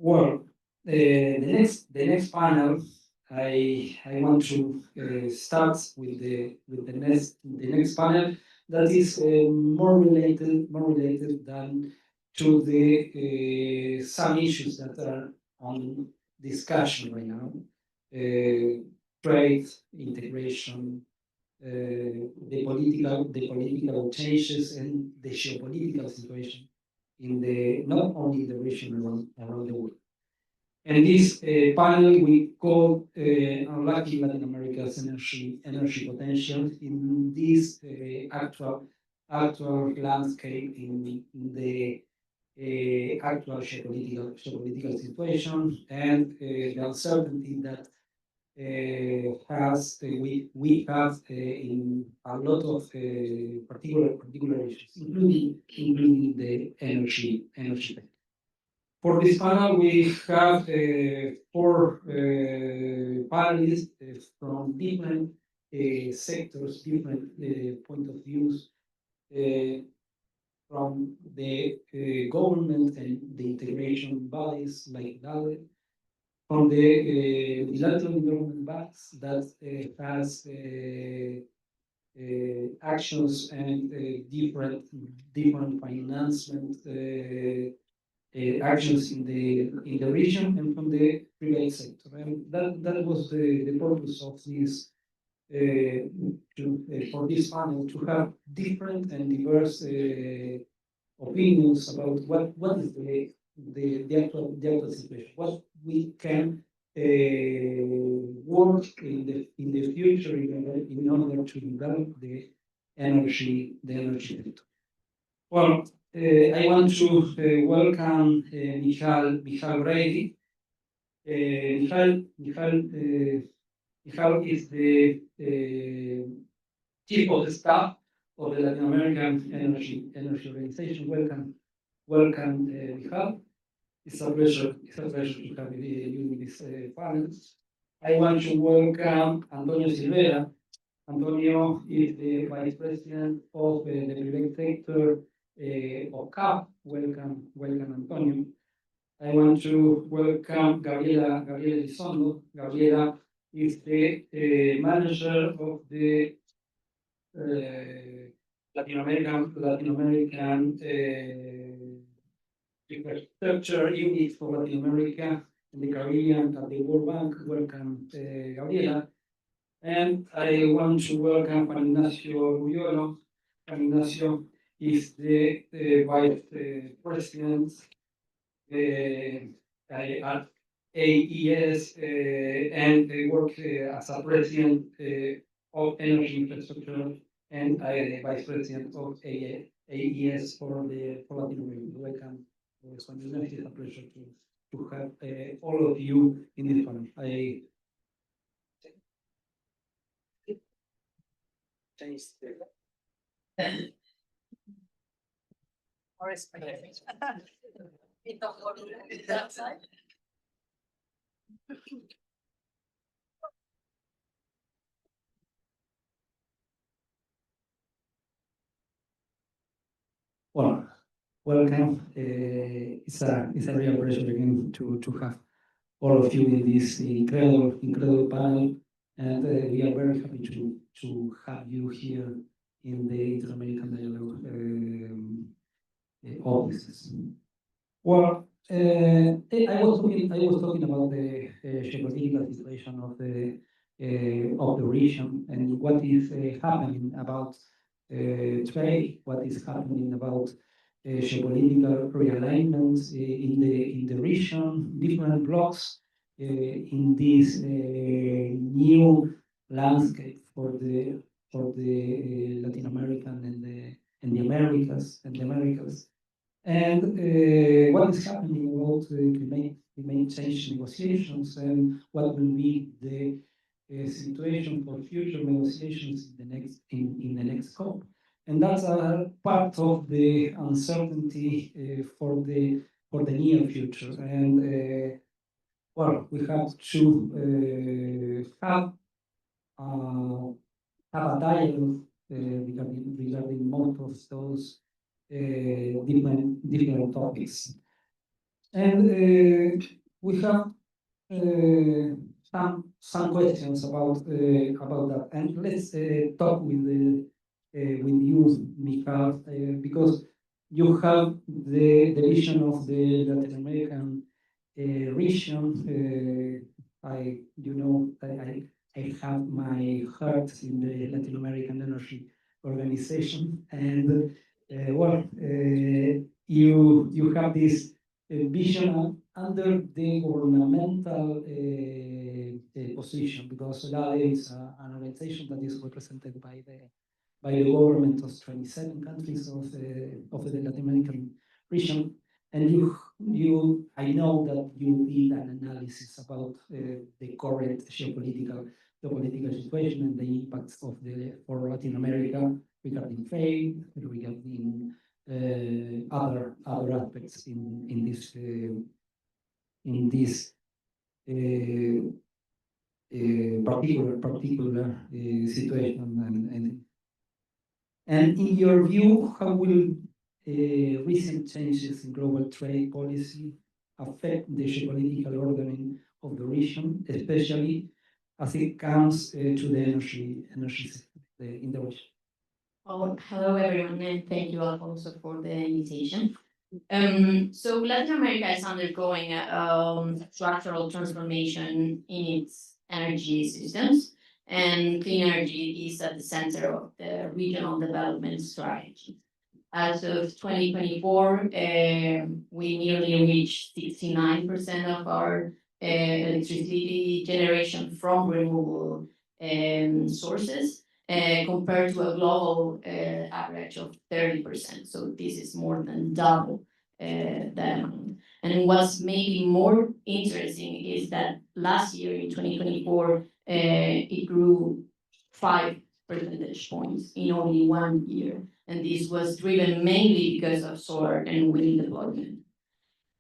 Well, the next panel, I want to start with the next panel that is more related than to the some issues that are on discussion right now, trade, integration, the political changes and the geopolitical situation in the not only in the region around the world. And this panel we call Unlocking Latin America's energy potential in this actual landscape in the actual geopolitical situation and the uncertainty that we have in a lot of particular issues, including the energy. For this panel, we have four panelists from different sectors, different point of views, from the government and the integration bodies like OLADE, from the bilateral development banks that has actions and different financement actions in the region, and from the private sector. And that was the purpose of this for this panel, to have different and diverse opinions about what is the actual situation, what we can work in the future in order to develop the energy sector. Well, I want to welcome Mijal Brady. Mijal is the chief of the staff of the Latin American Energy Organization. Welcome, Mijal. It's a pleasure to have you in this panel. I want to welcome Antonio Silveira. Antonio is the vice president of the private sector of CAP. Welcome, Antonio. I want to welcome Gabriela Elizondo. Gabriela is the manager of the Latin American infrastructure unit for Latin America and the Caribbean at the World Bank. Welcome, Gabriela. And I want to welcome Juan Ignacio Rubiolo. Juan Ignacio is the vice president at AES and they work as a president of energy infrastructure and vice president of AES for Latin America. Welcome, Juan Ignacio. It's a pleasure to have all of you in this panel. Well, welcome. It's a real pleasure again to have all of you in this incredible panel, and we are very happy to have you here in the Inter-American Dialogue offices. Well, I was talking about the geopolitical situation of the region and what is happening about trade, what is happening about geopolitical realignments in the region, different blocks in this new landscape for the Latin American and the Americas and what is happening about climate change negotiations and what will be the situation for future negotiations in the next COP. And that's a part of the uncertainty for the near future. And well, we have to have a dialogue regarding most of those different topics. And we have some questions about that. And let's talk with you, Mijal, because you have the vision of the Latin American region. I have my heart in the Latin American Energy Organization, and you have this vision under the governmental position, because OLADE is an organization that is represented by the government of 27 countries of the Latin American region. And I know that you did an analysis about the current geopolitical situation and the impacts for Latin America regarding trade, regarding other aspects in this particular situation. And in your view, how will recent changes in global trade policy affect the geopolitical ordering of the region, especially as it comes to the energy sector in the region? Oh, hello everyone, and thank you, Alfonso, for the invitation. So Latin America is undergoing a structural transformation in its energy systems, and clean energy is at the center of the regional development strategy. As of 2024, we nearly reached 69% of our electricity generation from renewable sources, compared to a global average of 30%. So this is more than double that amount. And what's maybe more interesting is that last year in 2024, it grew 5 percentage points in only 1 year. And this was driven mainly because of solar and wind deployment.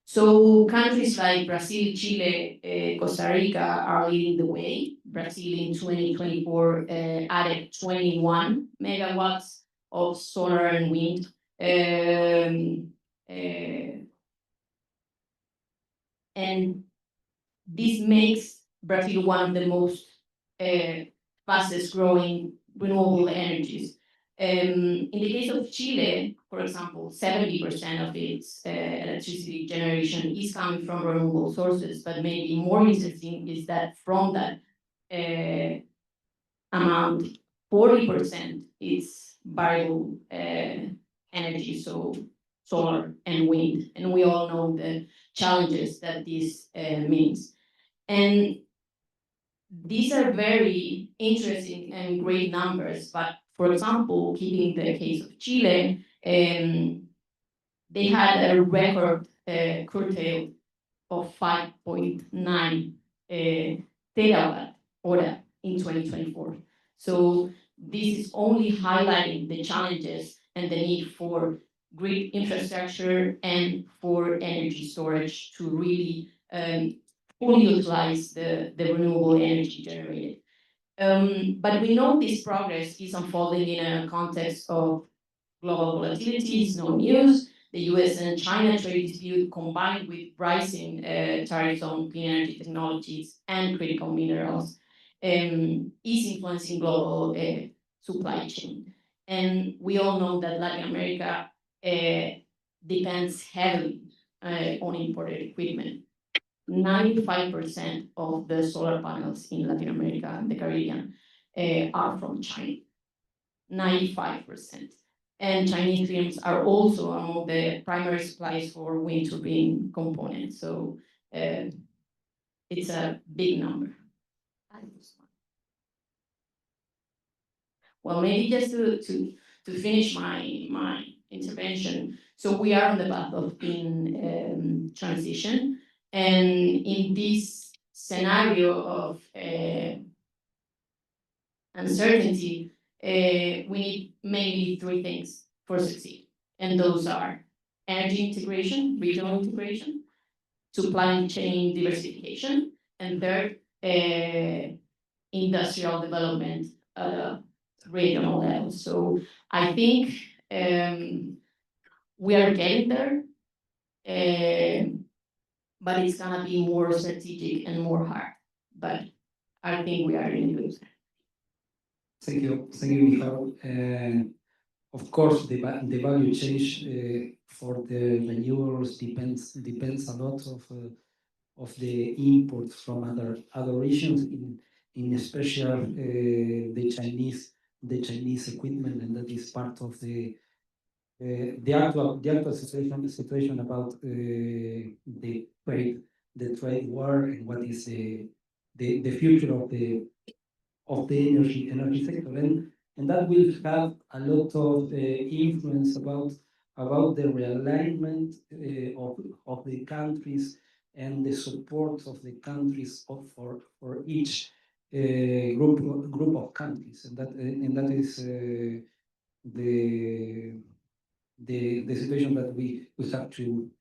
So countries like Brazil, Chile, Costa Rica are leading the way. Brazil in 2024 added 21 megawatts of solar and wind. And this makes Brazil one of the most fastest growing renewable energies. In the case of Chile, for example, 70% of its electricity generation is coming from renewable sources, but maybe more interesting is that from that amount, 40% is variable energy, so solar and wind. And we all know the challenges that this means. And these are very interesting and great numbers, but for example, keeping the case of Chile, they had a record curtail of 5.9 terawatt hora in 2024. So this is only highlighting the challenges and the need for grid infrastructure and for energy storage to really fully utilize the renewable energy generated. But we know this progress is unfolding in a context of global volatility. It's no news. The US and China trade dispute, combined with rising tariffs on clean energy technologies and critical minerals, is influencing global supply chain. And we all know that Latin America depends heavily on imported equipment. 95% of the solar panels in Latin America and the Caribbean are from China. 95%. And Chinese firms are also among the primary suppliers for wind turbine components. So it's a big number. Well, maybe just to finish my intervention. So we are on the path of being transition. And in this scenario of uncertainty, we need mainly three things for succeed. And those are energy integration, regional integration, supply chain diversification, and third, industrial development at a regional level. So I think we are getting there. but it's gonna be more strategic and more hard. But I think we are in good. Thank you, Mijal. Of course, the value change for the renewables depends a lot of the imports from other regions, in special the Chinese equipment, and that is part of the actual situation about the trade war, and what is the future of the energy sector, and that will have a lot of influence about the realignment of the countries, and the support of the countries for each group of countries, and that is the situation that we have to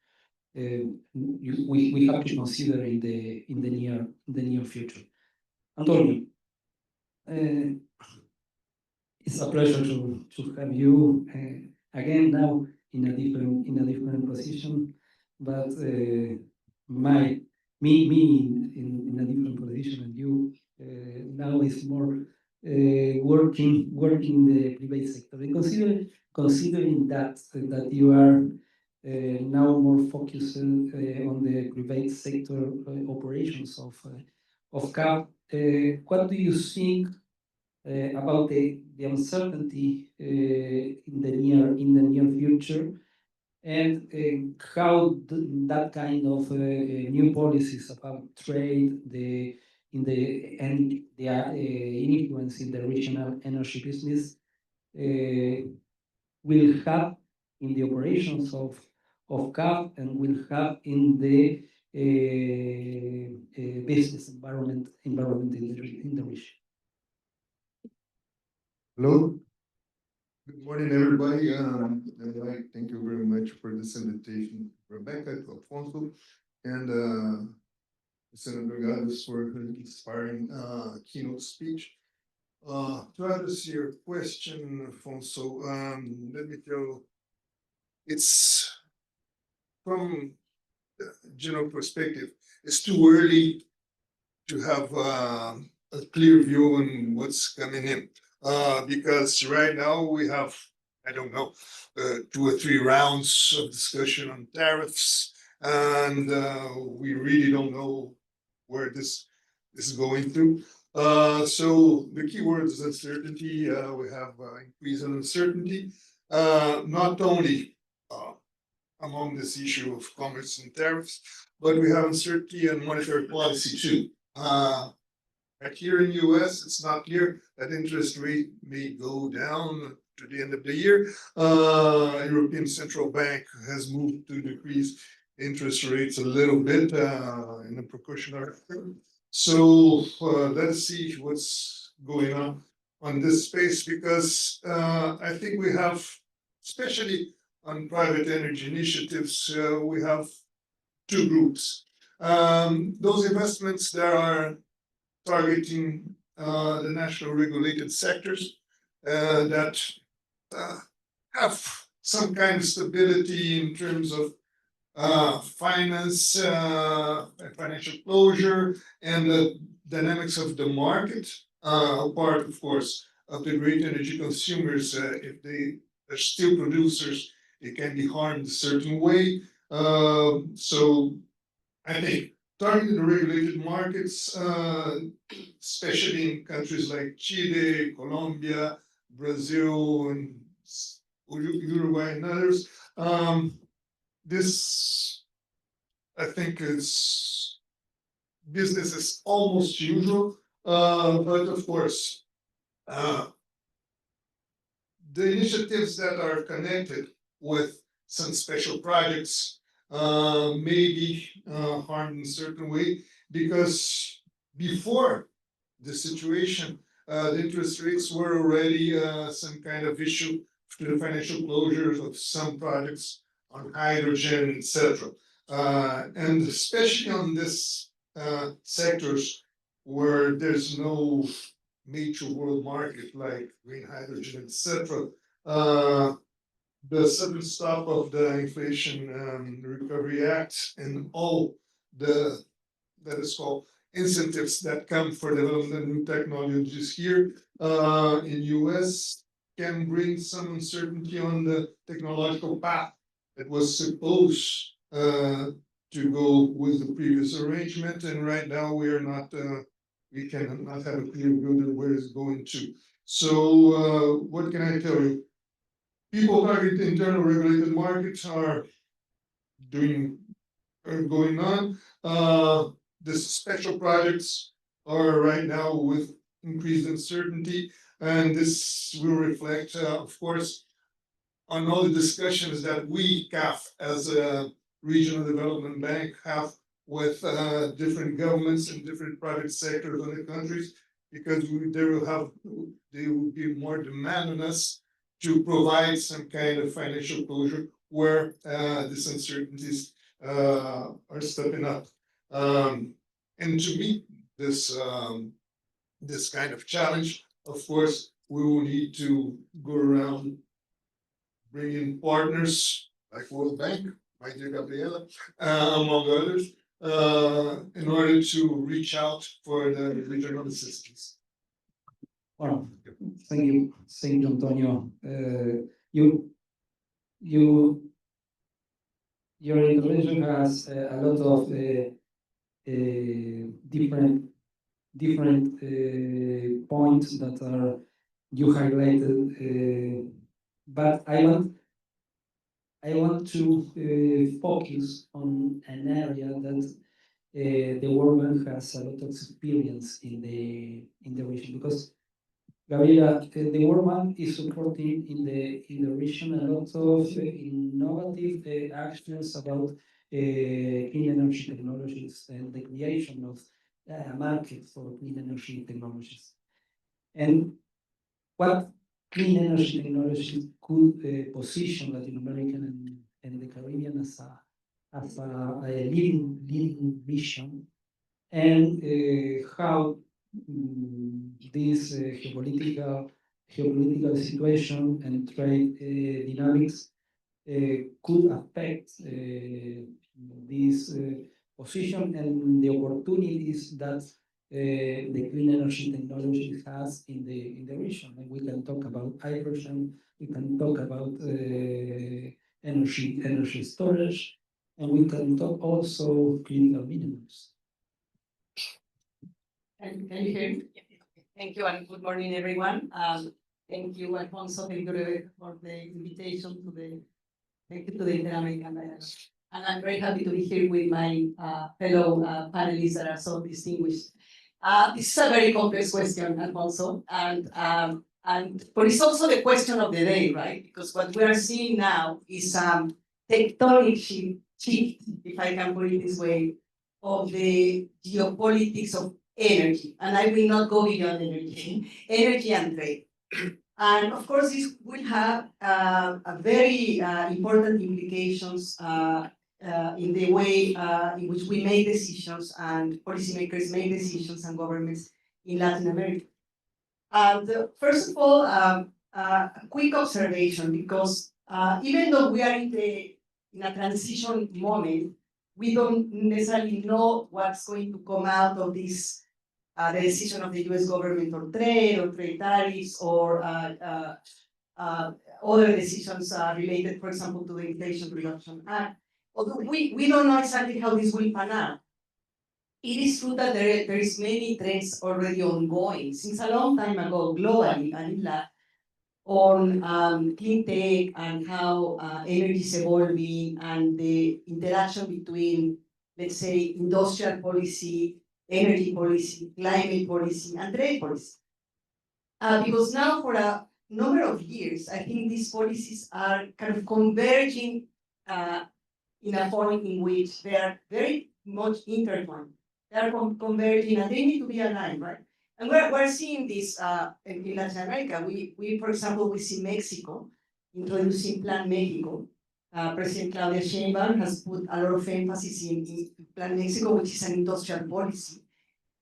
we have to consider in the near future. Antonio, it's a pleasure to have you again, now in a different position, but me in a different position, and you now is more working in the private sector. And considering that you are now more focused on the private sector operations of CAP, what do you think about the uncertainty in the near future, and how that kind of new policies about trade, the influence in the regional energy business will have in the operations of CAP, and will have in the business environment in the region. Hello. Good morning, everybody. Thank you very much for this invitation, Rebecca, Alfonso, and Senator Gades for her inspiring keynote speech. To address your question, Alfonso, let me tell you, it's from the general perspective, it's too early to have a clear view on what's coming in. Because right now we have, I don't know, 2 or 3 rounds of discussion on tariffs, and we really don't know where this is going through. So the key word is uncertainty. We have increase in uncertainty, not only among this issue of commerce and tariffs, but we have uncertainty in monetary policy too. Right here in US, it's not clear that interest rate may go down to the end of the year. European Central Bank has moved to decrease interest rates a little bit in a precautionary term. So let's see what's going on this space, because I think we have, especially on private energy initiatives, we have 2 groups. Those investments that are targeting the national regulated sectors that have some kind of stability in terms of finance and financial closure, and the dynamics of the market, part, of course, of the great energy consumers. If they are still producers, it can be harmed a certain way. So I think targeting the regulated markets, especially in countries like Chile, Colombia, Brazil, and Uruguay, and others, this, I think, is business as almost usual. But of course, the initiatives that are connected with some special projects may be harmed in a certain way, because before the situation, the interest rates were already some kind of issue to the financial closures of some projects on hydrogen, etc. And especially on this sectors where there's no major world market like green hydrogen, etc. The sudden stop of the Inflation Recovery Act and all the that is called incentives that come for development of new technologies here in US can bring some uncertainty on the technological path that was supposed to go with the previous arrangement, and right now we are not we cannot have a clear view of where it's going to. So what can I tell you? People target internal regulated markets are doing going on. The special projects are right now with increased uncertainty, and this will reflect, of course, on all the discussions that we, CAF, as a regional development bank, have with different governments and different private sectors in the countries, because there will be more demand on us to provide some kind of financial closure where these uncertainties are stepping up. And to meet this kind of challenge, of course, we will need to go around bringing partners like World Bank, my dear Gabriela, among others, in order to reach out for the regional assistance. Well, thank you, Antonio. You, your intervention has a lot of different points that are you highlighted, but I want to focus on an area that the World Bank has a lot of experience in the region, because Gabriela, the World Bank is supporting in the region a lot of innovative actions about clean energy technologies and the creation of a market for clean energy technologies. And what clean energy technologies could position Latin America and the Caribbean as a leading region, and how this geopolitical situation and trade dynamics could affect this position and the opportunities that the clean energy technology has in the region. And we can talk about hydrogen, we can talk about energy storage, and we can talk also critical minerals. Can you hear me? Thank you, and good morning, everyone. Thank you, Alfonso, thank you, Rebecca, for the invitation to the Inter-American Dialogue. And I'm very happy to be here with my fellow panelists that are so distinguished. This is a very complex question, Alfonso, but it's also the question of the day, right? Because what we are seeing now is tectonic shift, if I can put it this way, of the geopolitics of energy, and I will not go beyond energy and trade. And of course, this will have a very important implications in the way in which we make decisions and policymakers make decisions and governments in Latin America. First of all, a quick observation, because even though we are in a transition moment, we don't necessarily know what's going to come out of this, the decision of the US government on trade or trade tariffs or other decisions related, for example, to the Inflation Reduction Act. Although we don't know exactly how this will pan out. It is true that there is many trends already ongoing since a long time ago, globally, and on clean tech and how energy is evolving and the interaction between, let's say, industrial policy, energy policy, climate policy, and trade policy. Because now for a number of years, I think these policies are kind of converging in a point in which they are very much intertwined. They are converging and they need to be aligned, right? And we're seeing this in Latin America. For example, we see Mexico introducing Plan Mexico. President Claudia Sheinbaum has put a lot of emphasis in Plan Mexico, which is an industrial policy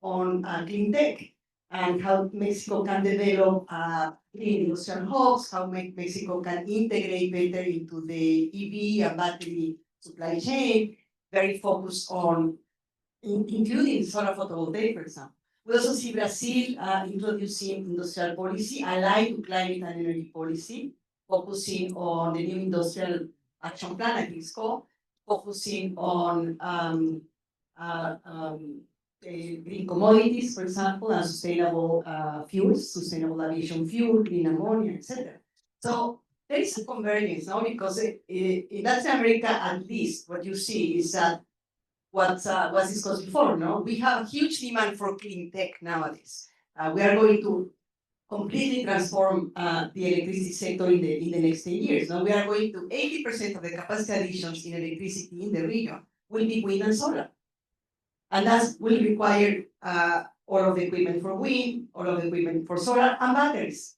on clean tech and how Mexico can develop clean industrial hubs, how Mexico can integrate better into the EV and battery supply chain, very focused on including solar photovoltaic, for example. We also see Brazil introducing industrial policy aligned to climate and energy policy, focusing on the new industrial action plan, I think it's called, focusing on green commodities, for example, and sustainable fuels, sustainable aviation fuel, green ammonia, etc. So there is a convergence, no? Because in Latin America, at least, what you see is that what was discussed before, no? We have a huge demand for clean tech nowadays. We are going to completely transform the electricity sector in the next 10 years. Now we are going to 80% of the capacity additions in electricity in the region will be wind and solar. And that will require all of the equipment for wind, all of the equipment for solar and batteries.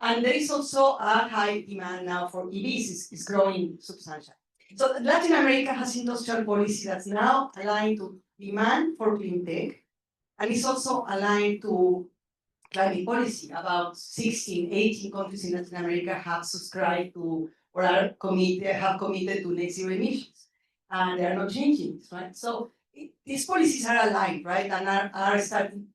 And there is also a high demand now for EVs, it's growing substantially. So Latin America has industrial policy that's now aligned to demand for clean tech, and it's also aligned to climate policy. About 16, 18 countries in Latin America have subscribed to or have committed to net zero emissions, and they are not changing this, right? So these policies are aligned, right, and are starting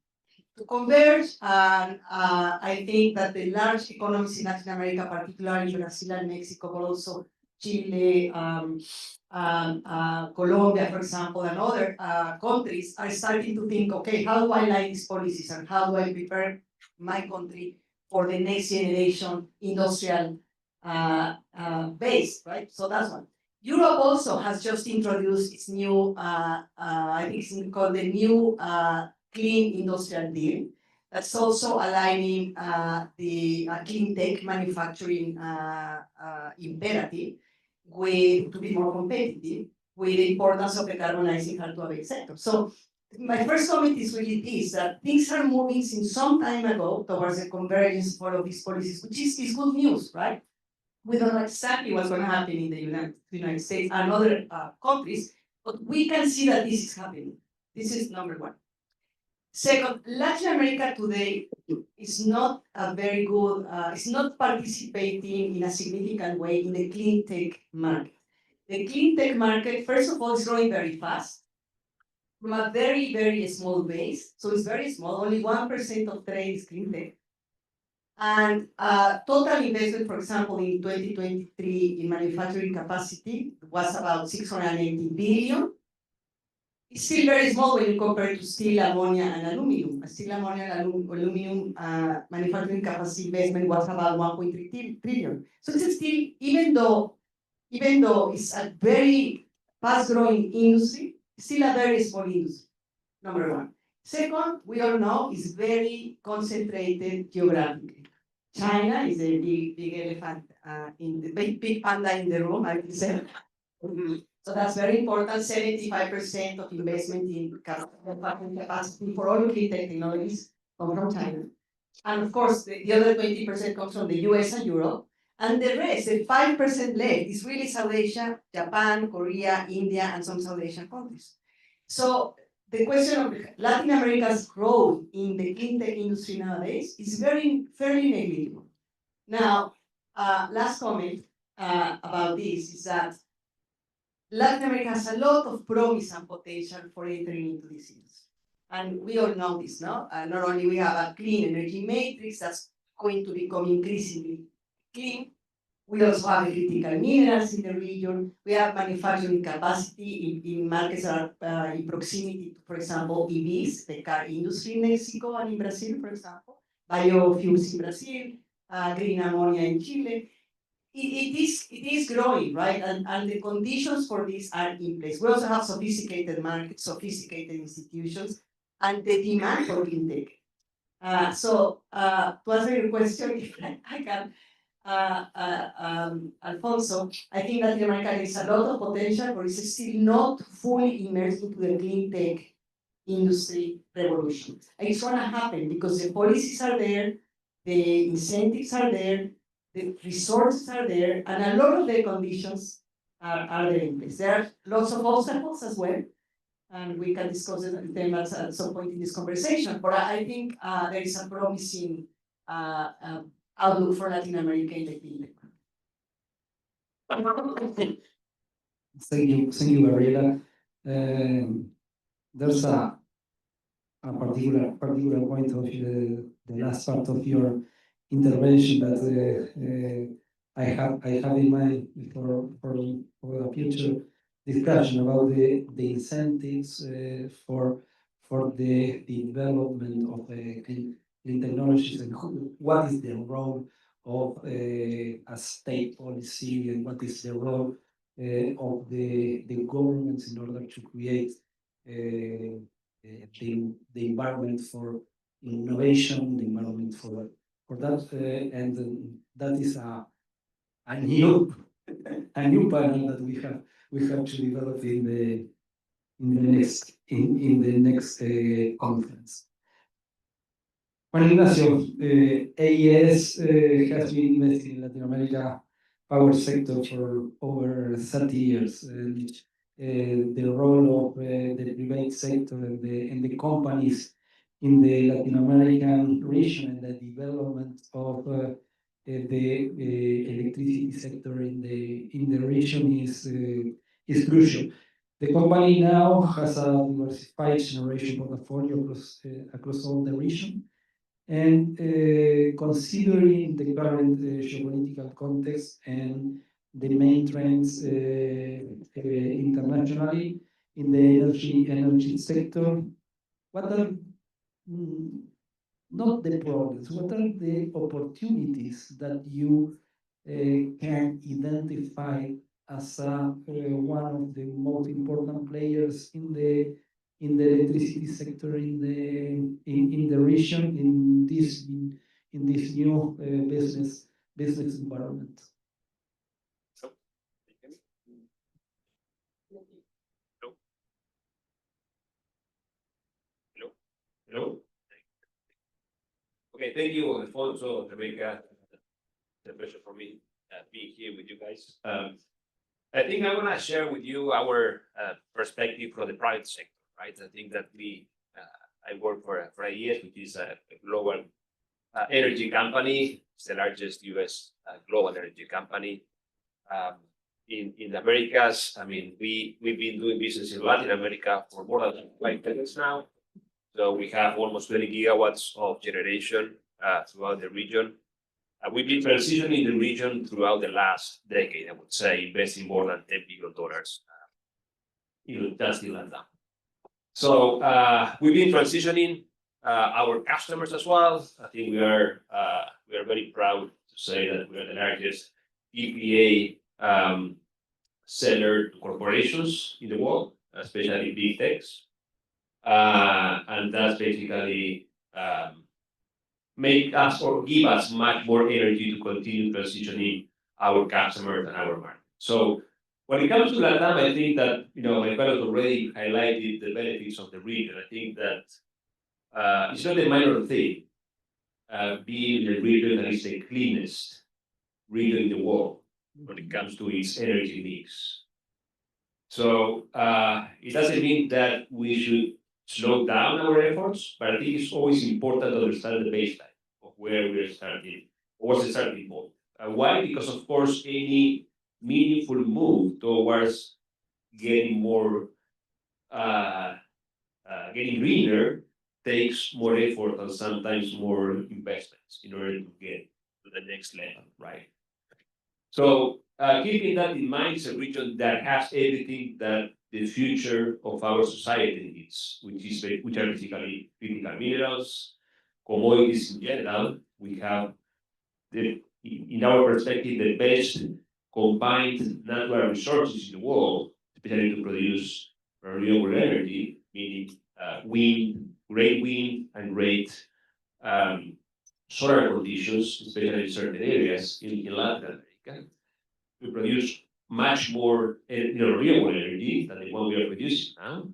to converge. And I think that the large economies in Latin America, particularly Brazil and Mexico, but also Chile, Colombia, for example, and other countries are starting to think, okay, how do I align these policies and how do I prepare my country for the next generation industrial base, right? So that's one. Europe also has just introduced its new, I think it's called the new Clean Industrial Deal. That's also aligning the clean tech manufacturing imperative to be more competitive with the importance of decarbonizing hard-to-abate sector. So my first comment is really this, that things are moving since some time ago towards the convergence for all of these policies, which is good news, right? We don't know exactly what's going to happen in the United States and other countries, but we can see that this is happening. This is number one. Second, Latin America today is not a very good, it's not participating in a significant way in the clean tech market. The clean tech market, first of all, is growing very fast from a very, very small base. So it's very small, only 1% of trade is clean tech. And total investment, for example, in 2023 in manufacturing capacity was about 680 billion. It's still very small when you compare it to steel, ammonia, and aluminum. Steel, ammonia, and aluminum manufacturing capacity investment was about 1.3 trillion. So it's still, even though it's a very fast-growing industry, it's still a very small industry, number one. Second, we all know it's very concentrated geographically. China is a big elephant in the big panda in the room, I would say. So that's very important. 75% of investment in capacity for all clean tech technologies come from China. And of course, the other 20% comes from the US and Europe. And the rest, the 5% left, is really South Asia, Japan, Korea, India, and some South Asian countries. So the question of Latin America's growth in the clean tech industry nowadays is fairly negligible. Now, last comment about this is that Latin America has a lot of promise and potential for entering into this industry. And we all know this, no? Not only we have a clean energy matrix that's going to become increasingly clean, we also have critical minerals in the region. We have manufacturing capacity in markets that are in proximity to, for example, EVs, the car industry in Mexico and in Brazil, for example, biofuels in Brazil, green ammonia in Chile. It is growing, right? And the conditions for this are in place. We also have sophisticated markets, sophisticated institutions, and the demand for clean tech. So to answer your question, if I can, Alfonso, I think that Latin America has a lot of potential, but it's still not fully immersed into the clean tech industry revolution. And it's going to happen because the policies are there, the incentives are there, the resources are there, and a lot of the conditions are there in place. There are lots of obstacles as well, and we can discuss them at some point in this conversation. But I think there is a promising outlook for Latin America in the clean tech. Thank you, Gabriela. there's a particular point of the last part of your intervention that I have in mind for a future discussion about the incentives for the development of clean technologies and what is the role of a state policy and what is the role of the governments in order to create the environment for innovation, the environment for that, and that is a new a new panel that we have to develop in the next conference. Juan Ignacio, AES has been investing in Latin America power sector for over 30 years. And, the role of the private sector and the companies in the Latin American region and the development of the electricity sector in the region is crucial. The company now has a diversified generation portfolio across all the region. And considering the current geopolitical context and the main trends internationally in the energy sector, what are not the problems, what are the opportunities that you can identify as one of the most important players in the electricity sector in the region in this new business environment? Hello. Okay, thank you, Alfonso, Rebecca. It's a pleasure for me being here with you guys. I think I want to share with you our perspective from the private sector, right? I think that I work for AES, which is a global energy company. It's the largest US global energy company. In the Americas, I mean, we've been doing business in Latin America for more than 5 decades now. So we have almost 20 gigawatts of generation throughout the region. We've been transitioning the region throughout the last decade, I would say, investing more than $10 billion just in Latin. So we've been transitioning our customers as well. I think we are very proud to say that we are the largest EPA seller to corporations in the world, especially big techs. And that's basically make us or give us much more energy to continue transitioning our customers and our market. So when it comes to LATAM, I think that, my fellows already highlighted the benefits of the region. I think that it's not a minor thing being the region that is the cleanest region in the world when it comes to its energy mix. So it doesn't mean that we should slow down our efforts, but I think it's always important to understand the baseline of where we're starting, or what's the starting point. Why? Because, of course, any meaningful move towards getting more, getting greener takes more effort and sometimes more investments in order to get to the next level, right? So keeping that in mind, it's a region that has everything that the future of our society needs, which are basically critical minerals, commodities in general. We have, in our perspective, the best combined natural resources in the world, especially to produce renewable energy, meaning wind, great wind and great solar conditions, especially in certain areas in Latin America, to produce much more renewable energy than the one we are producing now.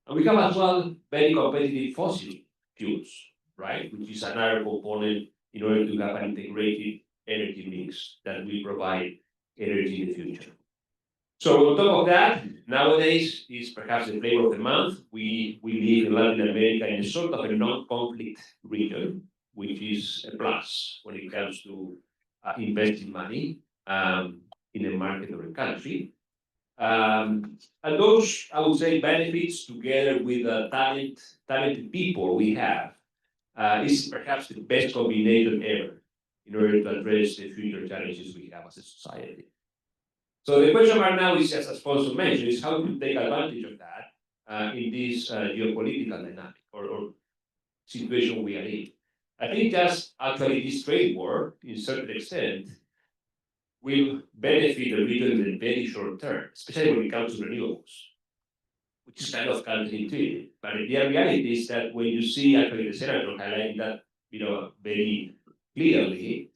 And we have as well very competitive fossil fuels, right? Which is another component in order to have an integrated energy mix that will provide energy in the future. So on top of that, nowadays is perhaps the flavor of the month. We live in Latin America in a sort of a non-conflict region, which is a plus when it comes to investing money in a market or a country. And those, I would say, benefits together with the talented people we have, is perhaps the best combination ever in order to address the future challenges we have as a society. So the question right now is, as Alfonso mentioned, is how to take advantage of that in this geopolitical dynamic or situation we are in. I think just actually this trade war, in certain extent, will benefit the region in the very short term, especially when it comes to renewables, which is kind of counterintuitive. But the reality is that when you see actually the senator highlighting that, very clearly,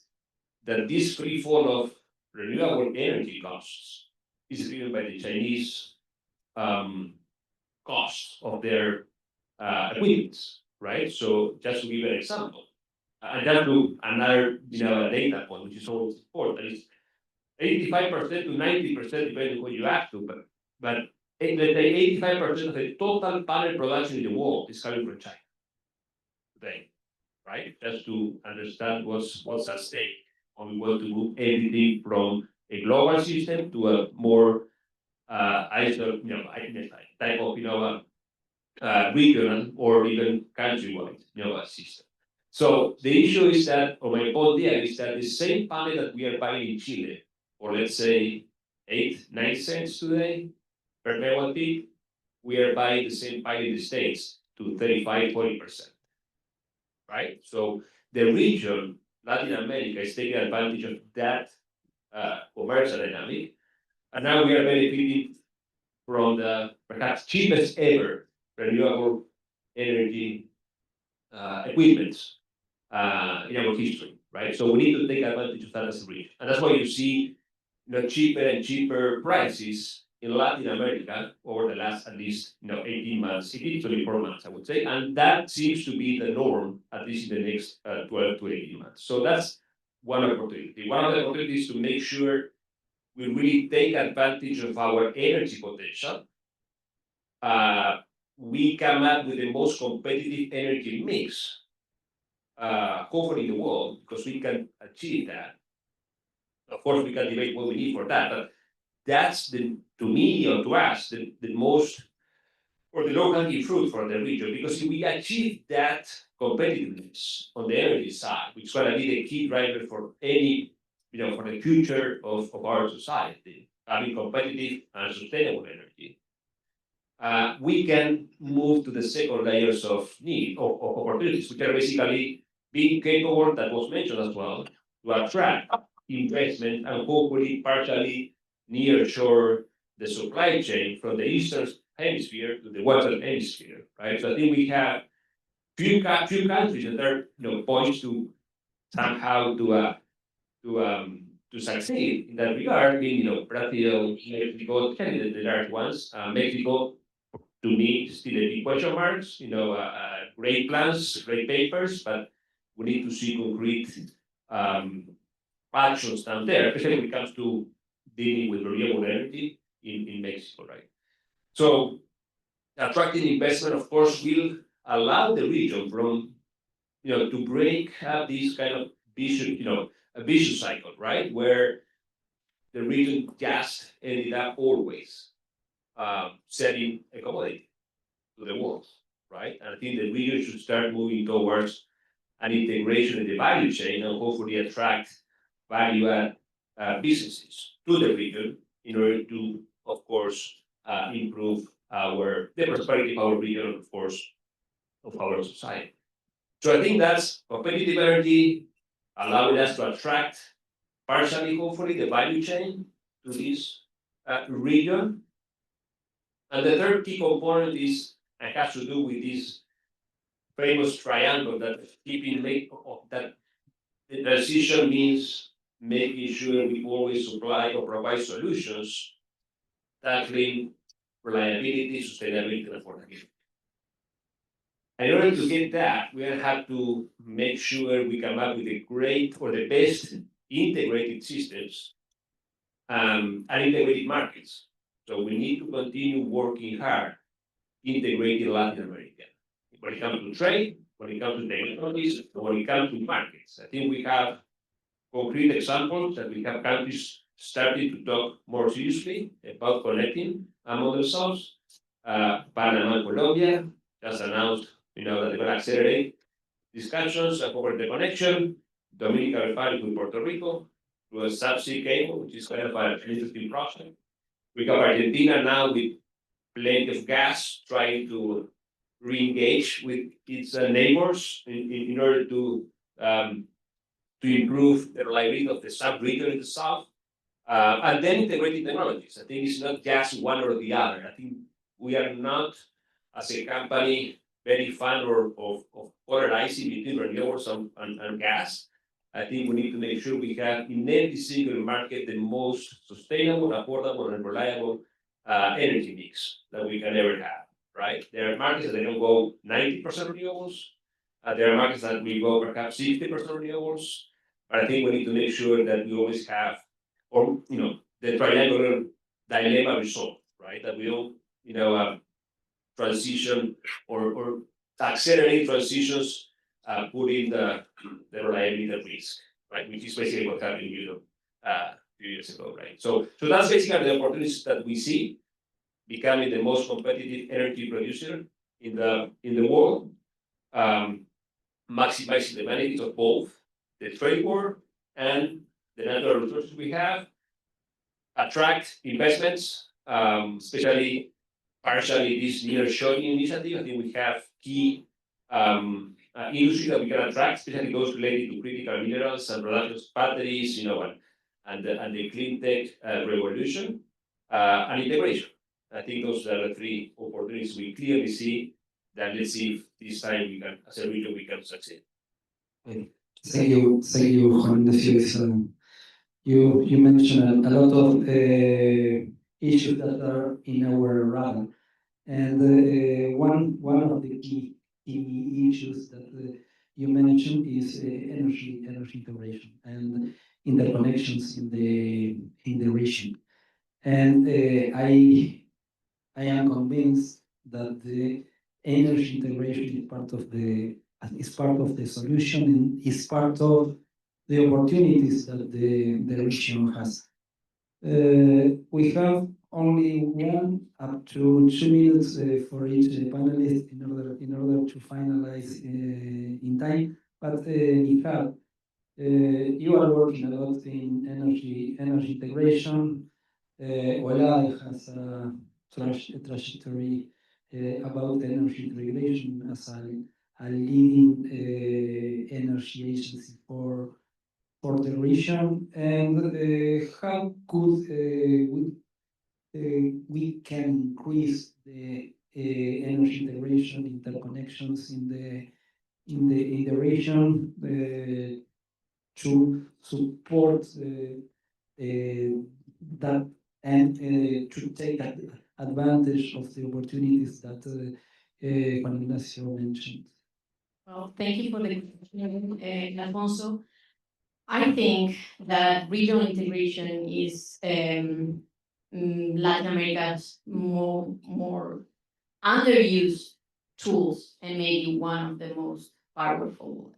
that this free fall of renewable energy costs is driven by the Chinese cost of their equipment, right? So just to give an example, and just to another data point, which is always important, is 85% to 90%, depending on who you ask to, but let's say 85% of the total panel production in the world is coming from China today, right? Just to understand what's at stake when we want to move everything from a global system to a more type of regional or even countrywide system. So the issue is that, or my point there is that the same panel that we are buying in Chile, or let's say 8-9 cents today per megawatt peak, we are buying the same panel in the States to 35-40%. Right? So the region, Latin America, is taking advantage of that commercial dynamic, and now we are benefiting from the perhaps cheapest ever renewable energy equipment in our history, right? So we need to take advantage of that as a region, and that's why you see cheaper and cheaper prices in Latin America over the last at least 18 months, 24 months, I would say, and that seems to be the norm at least in the next 12 to 18 months. So that's one opportunity. One of the opportunities to make sure we really take advantage of our energy potential. We come up with the most competitive energy mix, hopefully in the world, because we can achieve that. Of course, we can debate what we need for that, but that's to me or to us, the most, or the low-hanging fruit for the region, because if we achieve that competitiveness on the energy side, which is going to be the key driver for any, for the future of our society, having competitive and sustainable energy, we can move to the second layers of need, of opportunities, which are basically being capable, that was mentioned as well, to attract investment and hopefully partially nearshore the supply chain from the eastern hemisphere to the western hemisphere, right? So I think we have few countries that are poised to somehow to succeed in that regard. Being Brazil, Mexico, the large ones. Mexico, to me, is still a big question marks. Great plans, great papers, but we need to see concrete actions down there, especially when it comes to dealing with renewable energy in Mexico, right? So attracting investment, of course, will allow the region from, to break this kind of vicious, a vicious cycle, right? Where the region just ended up always selling a commodity to the world, right? And I think the region should start moving towards an integration in the value chain and hopefully attract value-add businesses to the region in order to, of course, improve the prosperity of our region, of course, of our society. So I think that's competitive energy, allowing us to attract partially, hopefully, the value chain to this region. And the third key component is, and has to do with this famous triangle that that the transition means making sure we always supply or provide solutions tackling reliability, sustainability, and affordability. And in order to get that, we have to make sure we come up with a great or the best integrated systems and integrated markets. So we need to continue working hard, integrating Latin America. When it comes to trade, when it comes to technologies, when it comes to markets. I think we have concrete examples that we have countries starting to talk more seriously about connecting among themselves. Panama and Colombia just announced, that they're going to accelerate discussions over the connection. Dominican Republic with Puerto Rico through a subsea cable, which is kind of an interesting project. We have Argentina now with plenty of gas, trying to re-engage with its neighbors in order to improve the reliability of the sub-region in the south. And then integrating technologies. I think it's not just one or the other. I think we are not, as a company, very fan of polarizing between renewables and gas. I think we need to make sure we have in every single market the most sustainable, affordable, and reliable energy mix that we can ever have, right? There are markets that don't go 90% renewables. There are markets that will go perhaps 60% renewables. But I think we need to make sure that we always have, or the triangular dilemma resolved, right? That we don't, transition or accelerate transitions, putting the reliability at risk, right? Which is basically what happened in Europe a few years ago, right? So that's basically the opportunities that we see, becoming the most competitive energy producer in the world, maximizing the benefits of both the trade war and the natural resources we have, attract investments, especially partially this nearshoring initiative. I think we have key industry that we can attract, especially those related to critical minerals and production batteries, and the clean tech revolution, and integration. I think those are the three opportunities we clearly see. That let's see if this time we can, as a region, we can succeed. Thank you, Juan Ignacio. You mentioned a lot of issues that are in our radar, and one of the key issues that you mentioned is energy integration and interconnections in the region. And I am convinced that the energy integration is part of the solution and is part of the opportunities that the region has. We have only 1 up to 2 minutes for each panelist in order to finalize in time. But Mijal, you are working a lot in energy integration. OLADE has a trajectory about energy integration as a leading energy agency for the region, and how could we can increase the energy integration interconnections in the region to support that and to take advantage of the opportunities that Juan Ignacio mentioned. Well, thank you for the question, Alfonso. I think that regional integration is Latin America's more underused tools and maybe one of the most powerful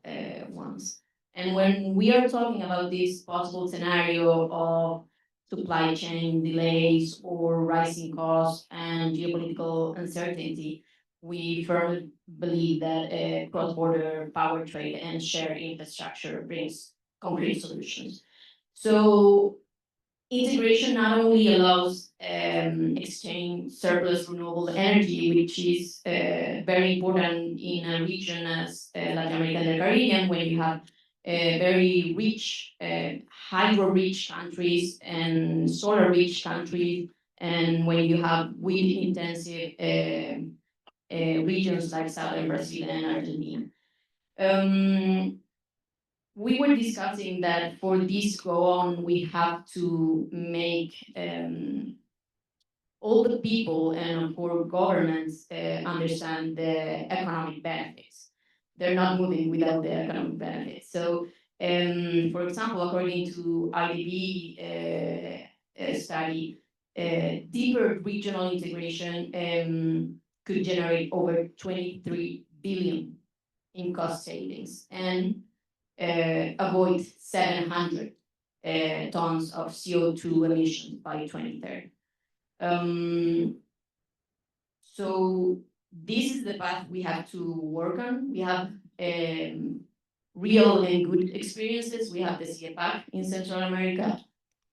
ones. And when we are talking about this possible scenario of supply chain delays or rising costs and geopolitical uncertainty, we firmly believe that cross-border power trade and shared infrastructure brings concrete solutions. So integration not only allows exchange surplus renewable energy, which is very important in a region as Latin America and the Caribbean, when you have very rich, hydro-rich countries and solar-rich countries, and when you have wind-intensive regions like southern Brazil and Argentina. We were discussing that for this go on, we have to make all the people and for governments understand the economic benefits. They're not moving without the economic benefits. So, for example, according to IDB study, deeper regional integration could generate over 23 billion in cost savings and avoid 700 tons of CO2 emissions by 2030. So this is the path we have to work on. We have real and good experiences. We have the CEPAC in Central America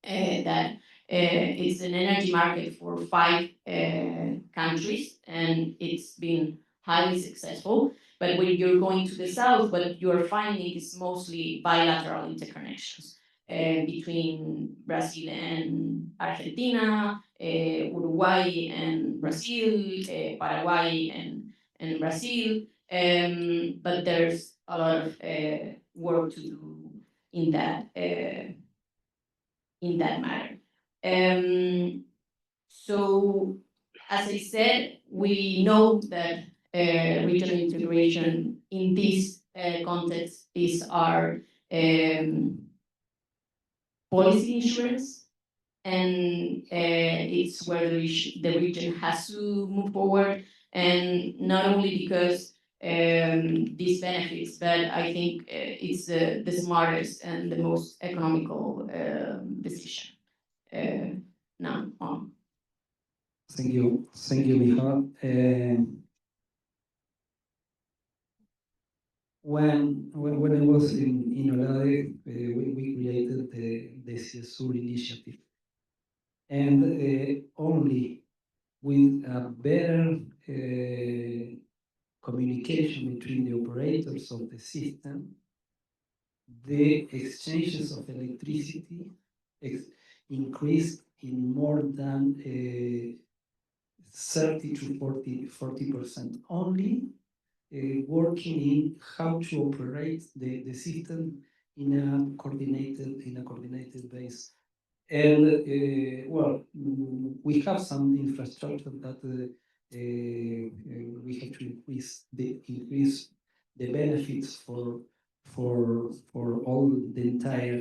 that it's an energy market for 5 countries, and it's been highly successful. But when you're going to the south, what you're finding is mostly bilateral interconnections between Brazil and Argentina, Uruguay and Brazil, Paraguay and Brazil. But there's a lot of work to do in that matter. So, as I said, we know that regional integration in this context is our policy insurance, and it's where the region has to move forward, and not only because these benefits, but I think it's the smartest and the most economical decision. Now on. Thank you, Mijal. When I was in OLADE, we created the CSUR initiative, and only with a better communication between the operators of the system, the exchanges of electricity increased in more than 30 to 40% only, working in how to operate the system in a coordinated base. And we have some infrastructure that we have to increase the benefits for all the entire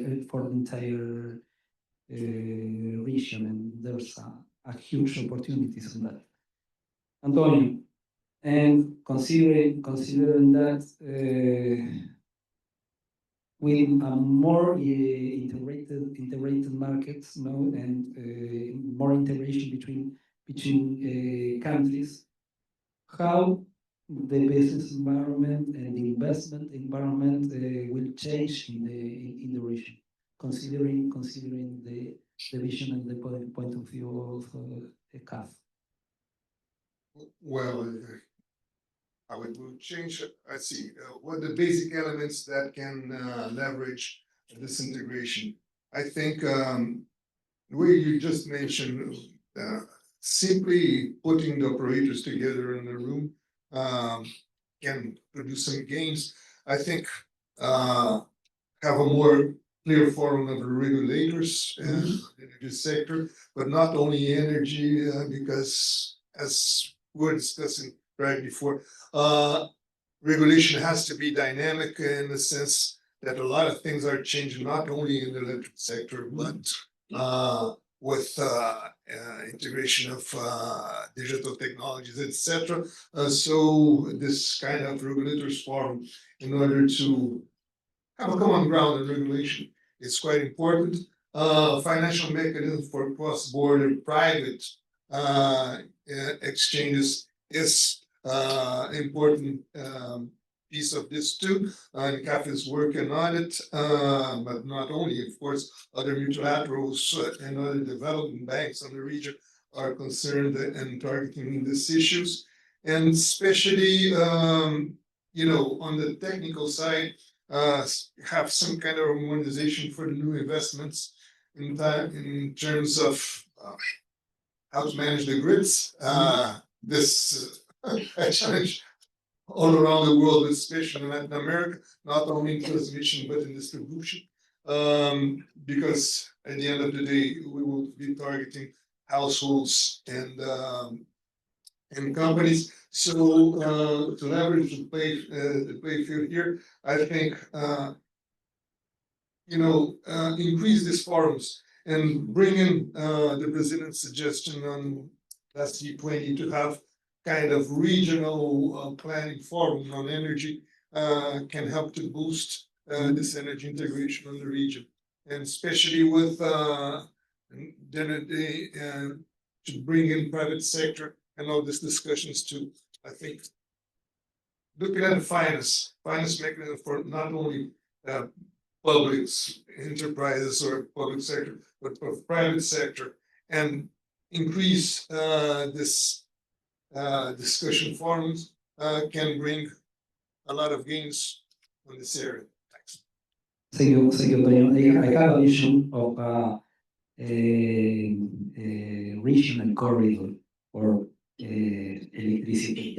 region, and there's a huge opportunities in that. Antonio, and considering that with a more integrated markets, and more integration between countries, how the business environment and the investment environment will change in the region, considering the vision and the point of view of CAF. Well, I would change, I see, what the basic elements that can leverage this integration. I think the way you just mentioned, simply putting the operators together in a room can produce some gains. I think have a more clear forum of the regulators in the energy sector, but not only energy, because as we were discussing right before, regulation has to be dynamic in the sense that a lot of things are changing, not only in the electric sector, but with integration of digital technologies, etc. So this kind of regulators forum, in order to have a common ground in regulation, is quite important. Financial mechanism for cross-border private exchanges is important piece of this too, and CAF is working on it, but not only, of course, other multilaterals and other development banks in the region are concerned and targeting these issues, and especially, on the technical side, have some kind of harmonization for the new investments in terms of how to manage the grids. This a challenge all around the world, especially in Latin America, not only in transmission but in distribution. Because at the end of the day, we will be targeting households and companies. So to leverage the play field here, I think increase these forums and bring in the Brazilian suggestion on last G20 to have kind of regional planning forum on energy can help to boost this energy integration in the region, and especially with should bring in private sector and all these discussions to, I think, looking at the finance mechanism for not only public enterprises or public sector, but for private sector, and increase this discussion forums can bring a lot of gains on this area. Thanks. Thank you, Antonio. I have a vision of a regional corridor for electricity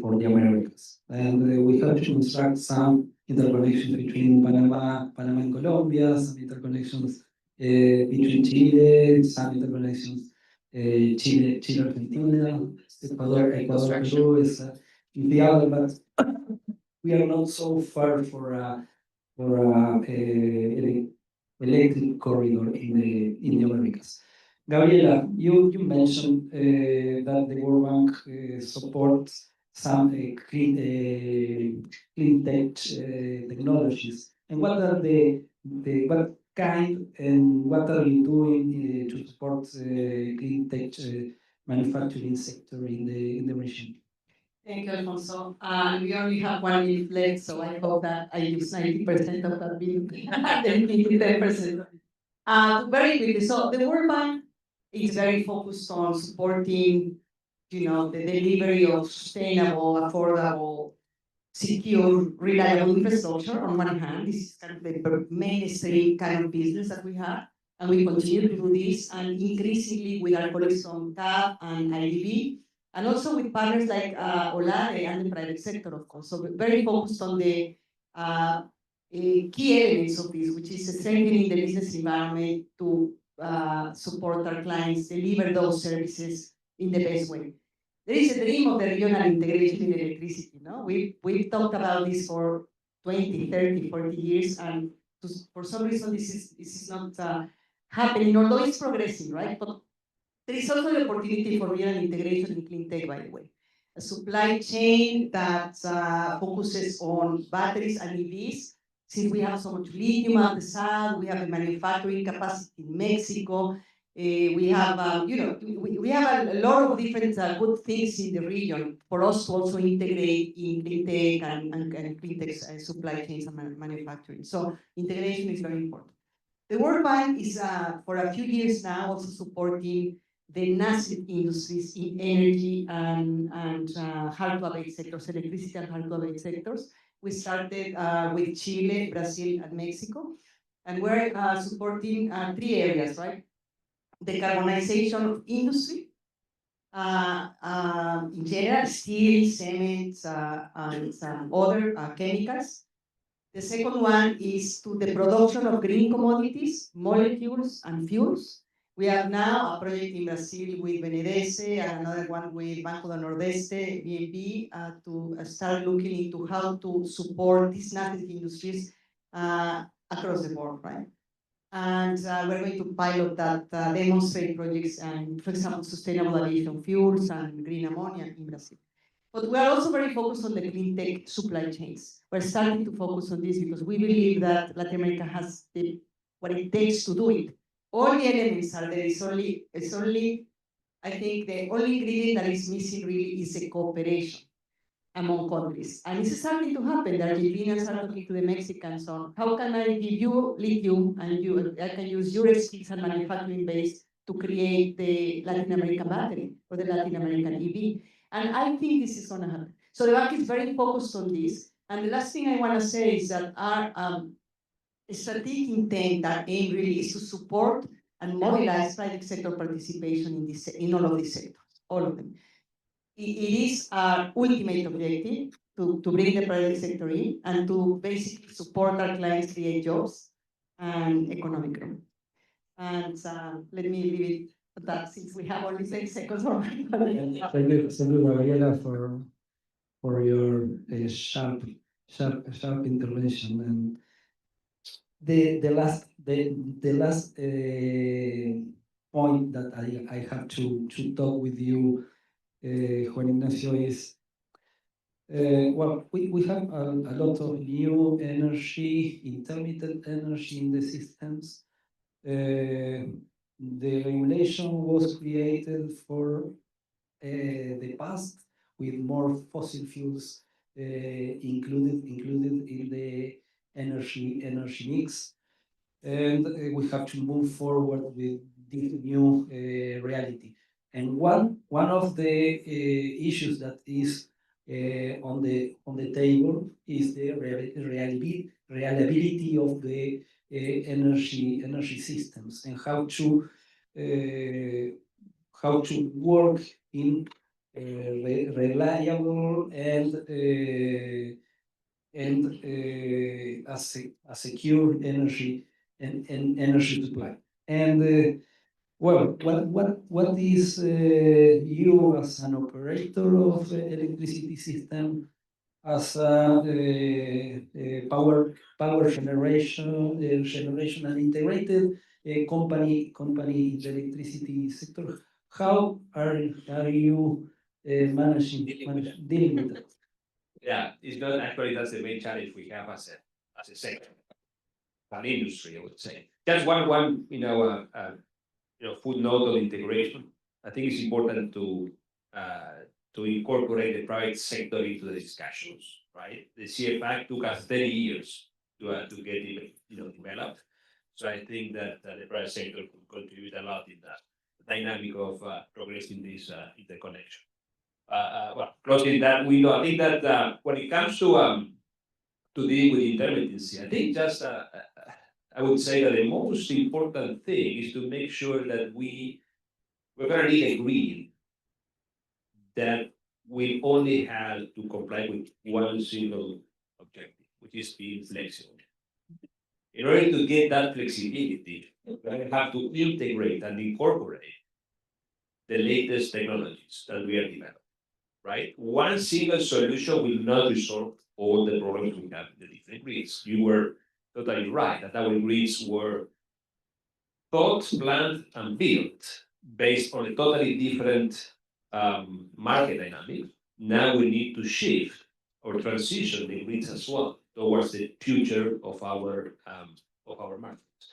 for the Americas, and we have to construct some interconnections between Panama and Colombia, some interconnections between Chile, some interconnections Chile, Argentina, Ecuador, Peru is the other, but we are not so far for electric corridor in the Americas. Gabriela, you mentioned that the World Bank supports some clean tech technologies. And what are what kind and what are you doing to support clean tech manufacturing sector in the region? Thank you, Alfonso. We only have 1 minute left, so I hope that I use 90% of that minute, then 10%. Very quickly, so the World Bank is very focused on supporting, the delivery of sustainable, affordable, secure, reliable infrastructure on one hand. This is kind of the mainstream kind of business that we have, and we continue to do this, and increasingly with our colleagues from TAP and IDB, and also with partners like OLADE and the private sector, of course. So we're very focused on the key elements of this, which is strengthening the business environment to support our clients, deliver those services in the best way. There is a dream of the regional integration in electricity. We've talked about this for 20, 30, 40 years, and for some reason this is not happening, although it's progressing, right? But there is also the opportunity for regional integration in clean tech, by the way. A supply chain that focuses on batteries and EVs. Since we have so much lithium at the south, we have the manufacturing capacity in Mexico. We have, we have a lot of different good things in the region for us to also integrate in clean tech and clean tech supply chains and manufacturing. So integration is very important. The World Bank is, for a few years now, also supporting the nascent industries in energy and hard-to-abate sectors, electricity and hard-to-abate sectors. We started with Chile, Brazil, and Mexico, and we're supporting 3 areas, right? The carbonization of industry, in general, steel, cement, and some other chemicals. The second one is to the production of green commodities, molecules, and fuels. We have now a project in Brazil with Benedese and another one with Banco do Nordeste, BNP, to start looking into how to support these nascent industries across the board, right? And we're going to pilot that, demonstrate projects and, for example, sustainable aviation fuels and green ammonia in Brazil. But we are also very focused on the clean tech supply chains. We're starting to focus on this because we believe that Latin America has what it takes to do it. All the elements are there. It's only, I think, the only ingredient that is missing really is a cooperation among countries. And this is starting to happen. The Argentinians are talking to the Mexicans on how can I give you lithium and I can use your skills and manufacturing base to create the Latin American battery or the Latin American EV. And I think this is going to happen. So the bank is very focused on this. And the last thing I want to say is that our strategic intent, our aim really is to support and mobilize private sector participation in all of these sectors, all of them. It is our ultimate objective to bring the private sector in and to basically support our clients create jobs and economic growth. And let me leave it at that since we have only 10 seconds for my Thank you, Gabriela, for your sharp intervention. And the last point that I have to talk with you, Juan Ignacio, is well, we have a lot of new energy, intermittent energy in the systems. The regulation was created for the past with more fossil fuels included in the energy mix, and we have to move forward with this new reality. And one of the issues that is on the table is the reliability of the energy systems, and how to work in reliable and a secure and energy supply. And well, what is you as an operator of electricity system, as a power generation and integrated company in the electricity sector? How are you dealing with that? Yeah, it's not actually that's the main challenge we have as a sector, an industry, I would say. Just one footnote on integration. I think it's important to incorporate the private sector into the discussions, right? The CFAC took us 30 years to get it, developed. So I think that the private sector could contribute a lot in the dynamic of progressing this interconnection. Well, closing that window, I think that when it comes to dealing with intermittency, I think just I would say that the most important thing is to make sure that we're going to need a grid that we only have to comply with one single objective, which is being flexible. In order to get that flexibility, we're going to have to integrate and incorporate the latest technologies that we are developing, right? One single solution will not resolve all the problems we have in the different grids. You were totally right that our grids were thought, planned, and built based on a totally different market dynamic. Now we need to shift or transition the grids as well towards the future of our markets.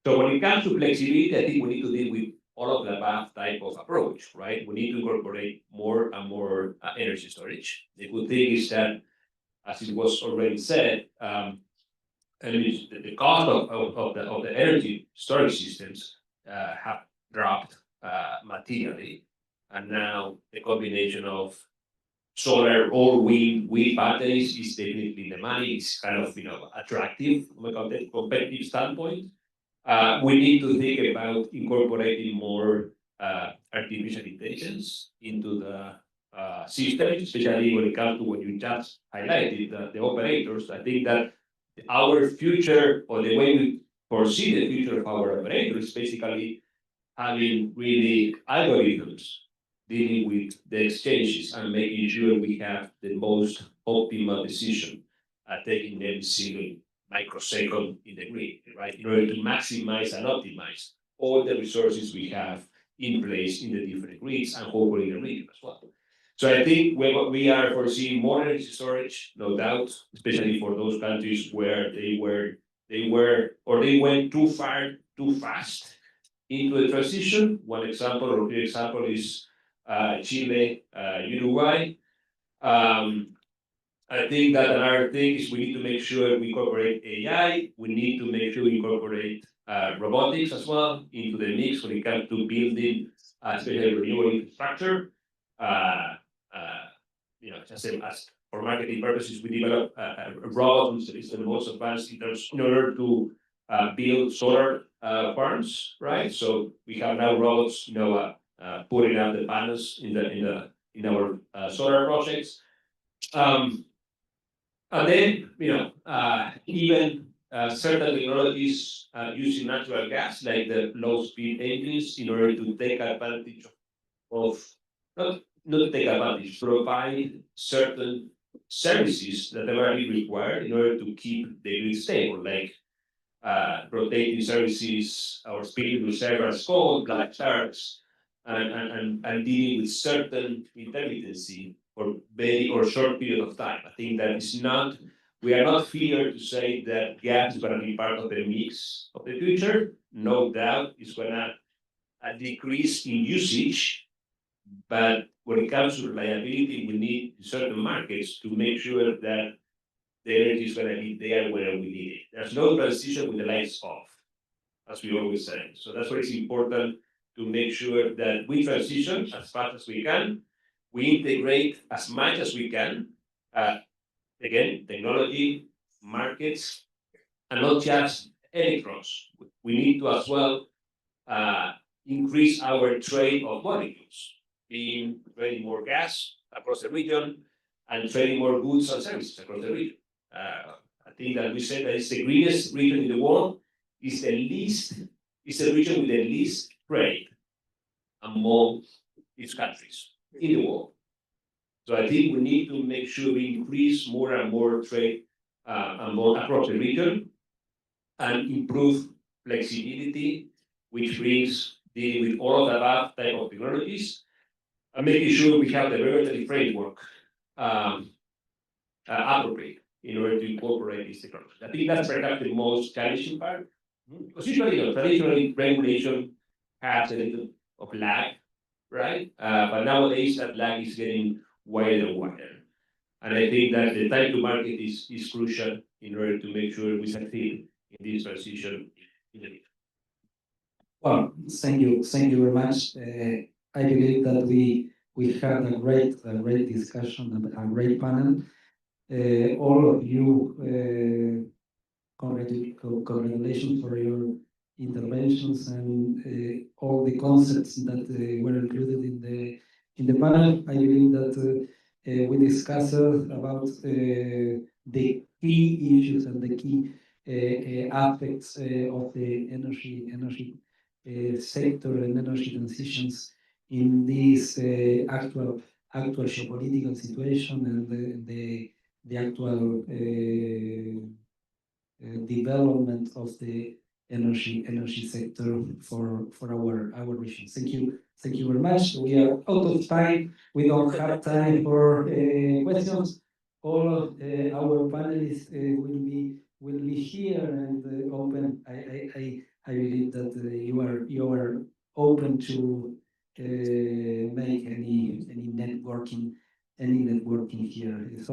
So when it comes to flexibility, I think we need to deal with all of the above type of approach, right? We need to incorporate more and more energy storage. The good thing is that, as it was already said, the cost of the energy storage systems have dropped materially, and now the combination of solar or wind batteries is definitely the money. It's kind of attractive from a competitive standpoint. We need to think about incorporating more artificial intelligence into the system, especially when it comes to what you just highlighted, the operators. I think that our future, or the way we foresee the future of our operators, is basically having really algorithms dealing with the exchanges and making sure we have the most optimal decision at taking every single microsecond in the grid, right? In order to maximize and optimize all the resources we have in place in the different grids and hopefully in the region as well. So I think we are foreseeing more energy storage, no doubt, especially for those countries where they went too far, too fast into the transition. One example or two example is Chile, Uruguay. I think that another thing is we need to make sure we incorporate AI. We need to make sure we incorporate robotics as well into the mix when it comes to building especially renewable infrastructure. Just as for marketing purposes, we develop a robot which is the most advanced in order to build solar farms, right? So we have now robots, putting out the panels in our solar projects. And then, even certain technologies using natural gas, like the low-speed engines, in order to take advantage of, not take advantage, provide certain services that are very required in order to keep the grid stable, like rotating services or speed reserve as called, black sharks, and dealing with certain intermittency for very or short period of time. I think that is not, we are not fear to say that gas is going to be part of the mix of the future. No doubt it's going to a decrease in usage, but when it comes to reliability, we need certain markets to make sure that the energy is going to be there where we need it. There's no transition with the lights off, as we always say. So that's why it's important to make sure that we transition as fast as we can. We integrate as much as we can. Again, technology, markets, and not just electrons. We need to as well increase our trade of molecules, being trading more gas across the region and trading more goods and services across the region. I think that we said that it's the greenest region in the world. It's the region with the least trade among its countries in the world. So I think we need to make sure we increase more and more trade across the region and improve flexibility, which brings dealing with all of the above type of technologies and making sure we have the regulatory framework appropriate in order to incorporate these technologies. I think that's perhaps the most challenging part. Because usually, traditionally, regulation has a little of lag, right? But nowadays, that lag is getting wider and wider. And I think that the time to market is crucial in order to make sure we succeed in this transition in the future. Well, thank you very much. I believe that we had a great discussion, a great panel. All of you, congratulations for your interventions and all the concepts that were included in the panel. I believe that we discussed about the key issues and the key aspects of the energy sector and energy transitions in this actual geopolitical situation and the actual development of the energy sector for our region. Thank you very much. We are out of time. We don't have time for questions. All of our panelists will be here and open. I believe that you are open to make any networking here. So